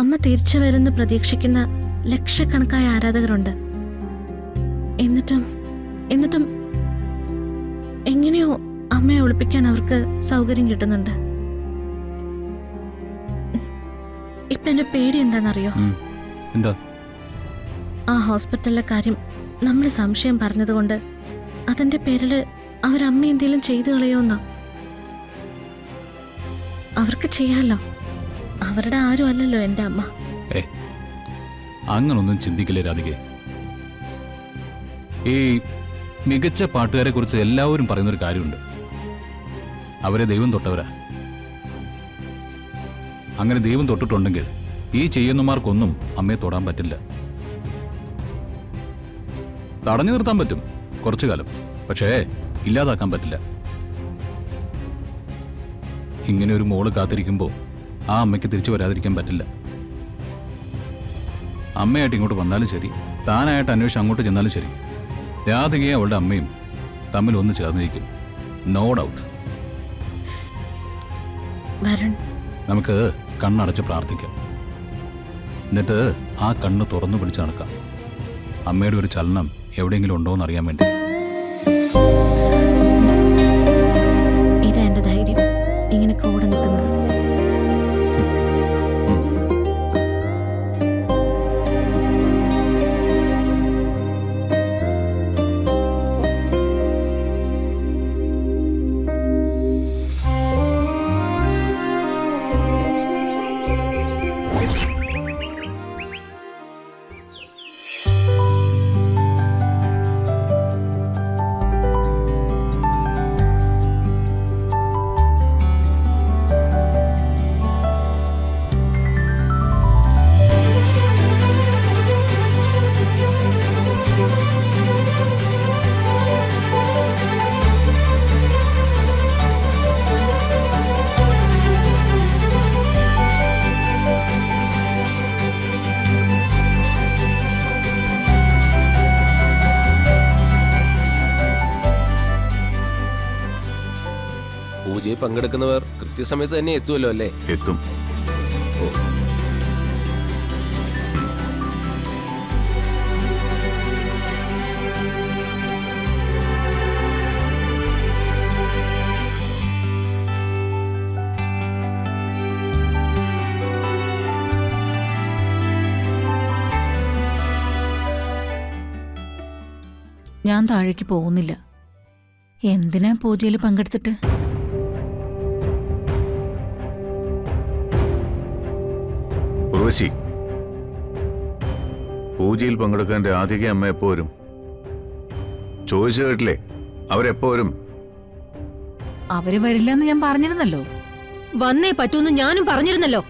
അമ്മ തിരിച്ചു വരുന്ന പ്രതീക്ഷിക്കുന്ന ലക്ഷക്കണക്കായ ആരാധകരുണ്ട്. എന്നിട്ടും എങ്ങനെയോ അമ്മയെ ഒളിപ്പിക്കാൻ അവർക്ക് സൗകര്യം കിട്ടുന്നുണ്ട്. ഇപ്പൊ എന്റെ പേടി എന്താണെന്നറിയോ? എന്താ? ആ ഹോസ്പിറ്റലിലെ കാര്യം നമ്മൾ സംശയം പറഞ്ഞതുകൊണ്ട് അതിന്റെ പേരില് അവരമ്മ എന്തെങ്കിലും ചെയ്തു കളയോന്നോ? അവർക്ക് ചെയ്യാലോ, അവരുടെ ആരും അല്ലല്ലോ എന്റെ അമ്മ. അങ്ങനൊന്നും ചിന്തിക്കില്ലേ രാധികേ. ഈ മികച്ച പാട്ടുകാരെ കുറിച്ച് എല്ലാവരും പറയുന്നൊരു കാര്യമുണ്ട്, അവരെ ദൈവം തൊട്ടവരാ. അങ്ങനെ ദൈവം തൊട്ടിട്ടുണ്ടെങ്കിൽ ഈ ചെയ്യുന്നമാർക്കൊന്നും അമ്മയെ തൊടാൻ പറ്റില്ല. തടഞ്ഞു നിർത്താൻ പറ്റും കുറച്ചു കാലം, പക്ഷേ ഇല്ലാതാക്കാൻ പറ്റില്ല. ഇങ്ങനെ ഒരു മോള് കാത്തിരിക്കുമ്പോൾ ആ അമ്മയ്ക്ക് തിരിച്ചു വരാതിരിക്കാൻ പറ്റില്ല. അമ്മയായിട്ട് ഇങ്ങോട്ട് വന്നാലും ശരി, താനായിട്ട് അന്വേഷിച്ച് അങ്ങോട്ട് ചെന്നാലും ശരി, രാധികയും അവളുടെ അമ്മയും തമ്മിൽ ഒന്ന് ചേർന്നിരിക്കും, നോ ഡൗട്ട്. നമുക്ക് കണ്ണടച്ച് പ്രാർത്ഥിക്കാം, എന്നിട്ട് ആ കണ്ണ് തുറന്നു പിടിച്ച് നടക്കാം. അമ്മയുടെ ഒരു ചലനം എവിടെയെങ്കിലും ഉണ്ടോ എന്ന് അറിയാൻ വേണ്ടി. ഇതാ എന്റെ ധൈര്യം, ഇങ്ങനെ കൂടെ നിൽക്കുന്നത്. പൂജയിൽ പങ്കെടുക്കുന്നവർ കൃത്യസമയത്ത് തന്നെ എത്തുമല്ലോ അല്ലേ? എത്തും. ഞാൻ താഴേക്ക് പോകുന്നില്ല. എന്തിനാ പൂജയിൽ പങ്കെടുത്തിട്ട്? ഉർവശി, പൂജയിൽ പങ്കെടുക്കാൻ രാധിക അമ്മ എപ്പോ വരും? ചോദിച്ചു കേട്ടില്ലേ, അവരെപ്പോ വരും? അവര് വരില്ലെന്ന് ഞാൻ പറഞ്ഞിരുന്നല്ലോ. വന്നേ പറ്റൂന്ന് ഞാനും പറഞ്ഞിരുന്നല്ലോ.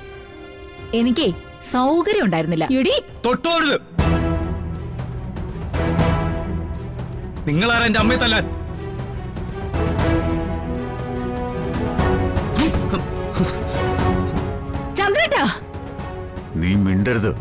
എനിക്കേ സൗകര്യം ഉണ്ടായിരുന്നില്ല. തൊട്ടോരുത്. നിങ്ങളാരാ എന്റെ അമ്മയെ തല്ലാൻ? ചന്ദ്രേട്ടാ, നീ മിണ്ടരുത്.